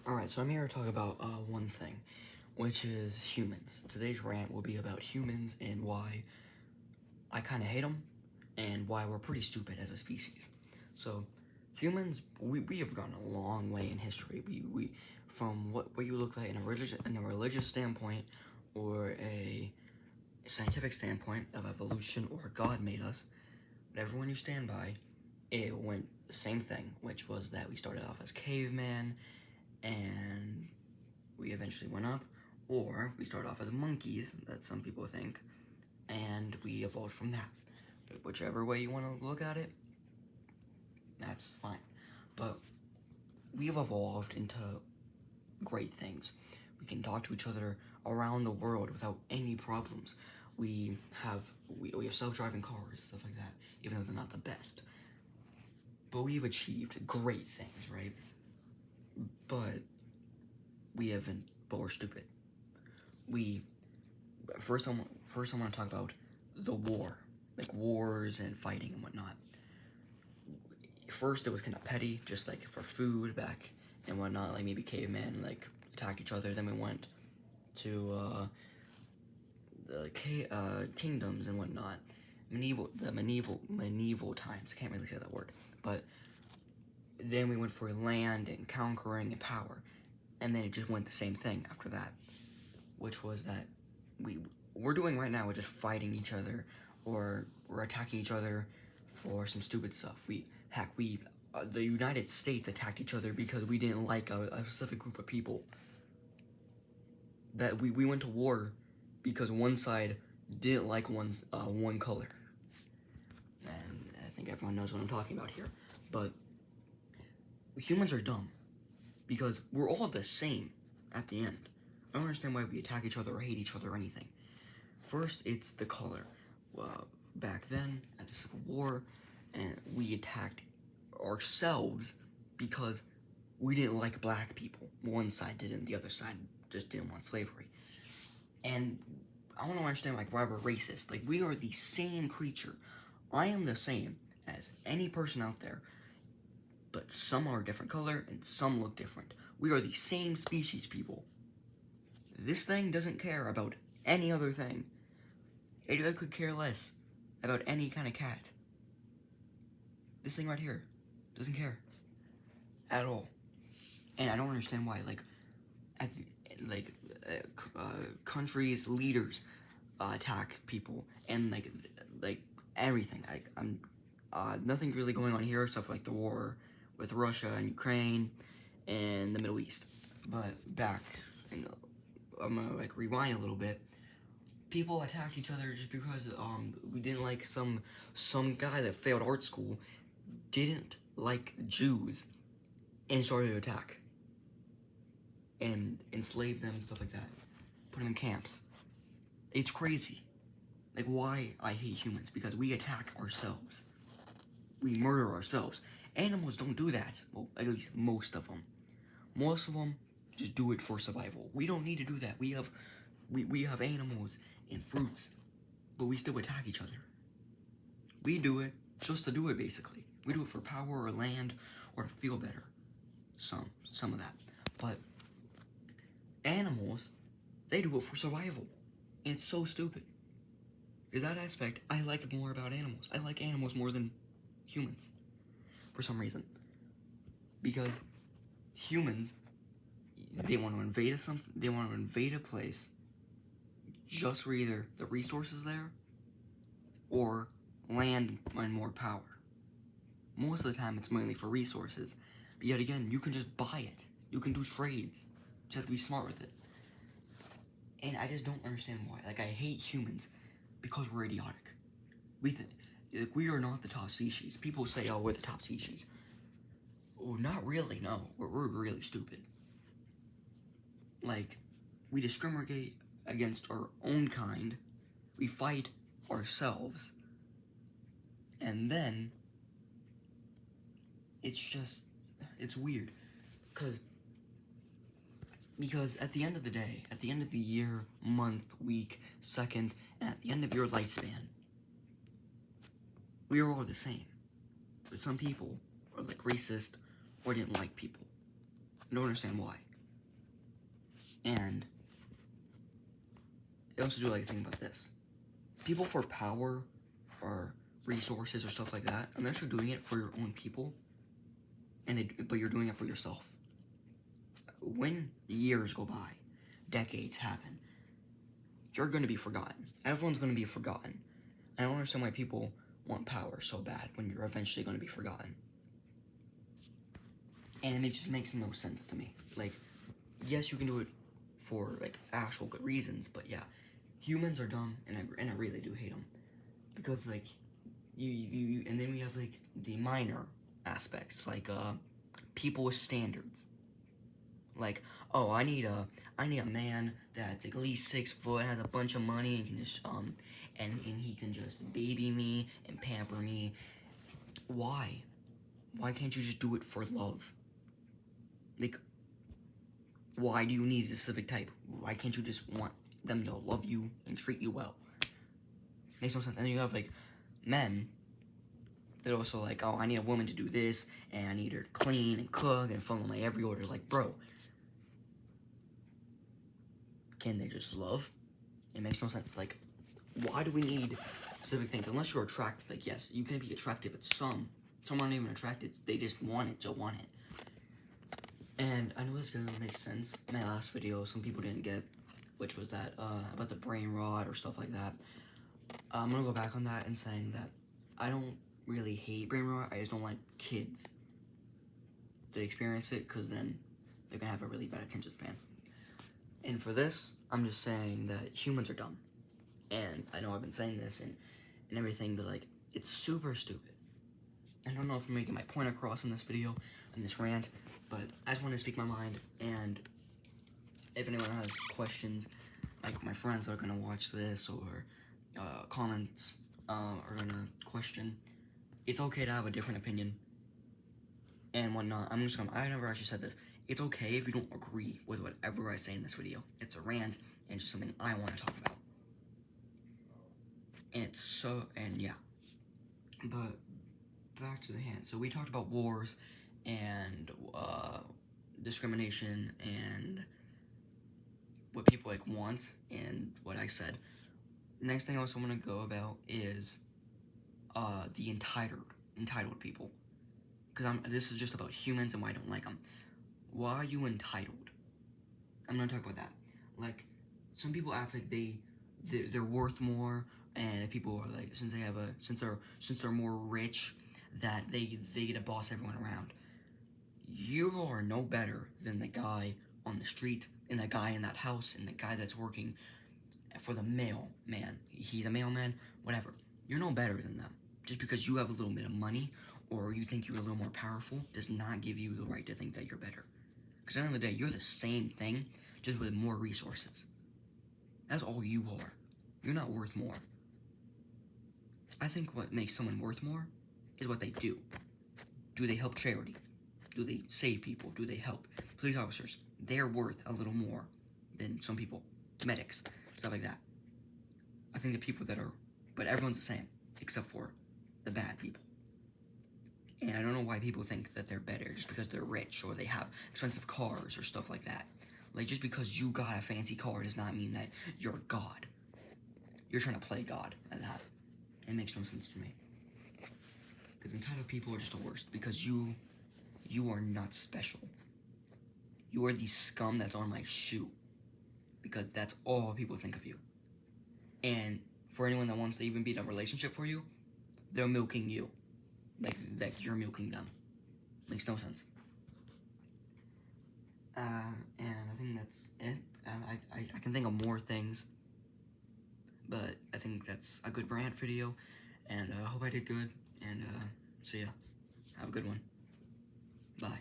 Alright, so I'm here to talk about one thing, which is humans. Today's rant will be about humans and why I kind of hate them, and why we're pretty stupid as a species. So, humans, we have gone a long way in history. We from what you look like in a religious standpoint, or a scientific standpoint of evolution, or God made us, whatever one you stand by, it went the same thing, which was that we started off as caveman, and we eventually went up, or we started off as monkeys, that some people think, and we evolved from that. But whichever way you want to look at it, that's fine. But we've evolved into great things. We can talk to each other around the world without any problems. We have self-driving cars, stuff like that, even though they're not the best. But we've achieved great things, right? But we're stupid. First I want to talk about the war, like wars and fighting and whatnot. First, it was kind of petty, just like for food back and whatnot, like maybe cavemen like attack each other. Then we went to the kingdoms and whatnot, medieval times. I can't really say that word, but then we went for land and conquering and power, and then it just went the same thing after that, which was that we're doing right now. We're just fighting each other, or we're attacking each other for some stupid stuff. The United States attacked each other because we didn't like a specific group of people. That we went to war because one side didn't like one color. And I think everyone knows what I'm talking about here. But humans are dumb because we're all the same at the end. I don't understand why we attack each other or hate each other or anything. First, it's the color. Back then, at the Civil War, and we attacked ourselves because we didn't like black people. One side didn't, the other side just didn't want slavery. And I want to understand why we're racist. Like, we are the same creature. I am the same as any person out there, but some are a different color and some look different. We are the same species, people. This thing doesn't care about any other thing. It could care less about any kind of cat. This thing right here doesn't care at all. And I don't understand why. Countries, leaders attack people, and like everything. Nothing really going on here except like the war with Russia and Ukraine and the Middle East. But I'm gonna rewind a little bit. People attacked each other just because we didn't like some guy that failed art school didn't like Jews and started to attack and enslave them and stuff like that. Put them in camps. It's crazy. Like, why I hate humans? Because we attack ourselves. We murder ourselves. Animals don't do that. Well, at least most of them. Most of them just do it for survival. We don't need to do that. We have animals and fruits, but we still attack each other. We do it just to do it, basically. We do it for power or land or to feel better. Some of that. But animals, they do it for survival. And it's so stupid. Because that aspect, I like more about animals. I like animals more than humans. For some reason. Because humans, they want to invade a place just for either the resources there or land and more power. Most of the time, it's mainly for resources. But yet again, you can just buy it. You can do trades. You just have to be smart with it. And I just don't understand why. I hate humans because we're idiotic. We are not the top species. People say, oh, we're the top species. Oh, not really, no. We're really stupid. We discriminate against our own kind. We fight ourselves. And then it's weird. Because at the end of the day, at the end of the year, month, week, second, and at the end of your lifespan, we are all the same. But some people are racist or didn't like people. I don't understand why. And I also do like to think about this. People for power or resources or stuff like that, unless you're doing it for your own people, but you're doing it for yourself. When years go by, decades happen, you're going to be forgotten. Everyone's going to be forgotten. I don't understand why people want power so bad when you're eventually going to be forgotten. And it just makes no sense to me. Like, yes, you can do it for, like, actual good reasons, but yeah, humans are dumb, and I really do hate them. Because, like, and then we have, like, the minor aspects, like, people with standards. Like, oh, I need a man that's at least 6 foot, has a bunch of money, and can just and he can just baby me and pamper me. Why? Why can't you just do it for love? Like, why do you need a specific type? Why can't you just want them to love you and treat you well? Makes no sense. And then you have like men that also like, oh, I need a woman to do this, and I need her to clean and cook and follow my every order. Like, bro, can they just love? It makes no sense. Like, why do we need specific things? Unless you're attracted, like, yes, you can be attracted, but some aren't even attracted. They just want it to want it. And I know this is gonna make sense. My last video, some people didn't get, which was that, about the brain rot or stuff like that. I'm gonna go back on that and saying that I don't really hate brain rot, I just don't like kids that experience it, because then they're gonna have a really bad attention span. And for this, I'm just saying that humans are dumb. And I know I've been saying this and everything, but like, it's super stupid. I don't know if I'm making my point across in this video, in this rant, but I just want to speak my mind, and if anyone has questions, like my friends that are gonna watch this, or comments, are gonna question, it's okay to have a different opinion, and whatnot. I never actually said this, it's okay if you don't agree with whatever I say in this video. It's a rant, and just something I want to talk about. And yeah. But back to the hand. So we talked about wars and discrimination and what people like want and what I said. Next thing I also want to go about is the entitled people. Because this is just about humans and why I don't like them. Why are you entitled? I'm gonna talk about that. Like, some people act like they're worth more, and people are like, since they're more rich, that they get to boss everyone around. You are no better than the guy on the street, and the guy in that house, and the guy that's working for the mailman. He's a mailman, whatever. You're no better than them. Just because you have a little bit of money, or you think you're a little more powerful, does not give you the right to think that you're better. Because at the end of the day, you're the same thing, just with more resources. That's all you are. You're not worth more. I think what makes someone worth more is what they do. Do they help charity? Do they save people? Do they help? Police officers, they're worth a little more than some people. Medics, stuff like that. I think the people that are, but everyone's the same, except for the bad people. And I don't know why people think that they're better just because they're rich or they have expensive cars or stuff like that. Like, just because you got a fancy car does not mean that you're God. You're trying to play God at that. It makes no sense to me. Because entitled people are just the worst. Because you are not special. You are the scum that's on my shoe. Because that's all people think of you. And for anyone that wants to even be in a relationship for you, they're milking you. Like you're milking them. Makes no sense. And I think that's it. I can think of more things, but I think that's a good rant video, and I hope I did good, and so yeah, have a good one. Bye.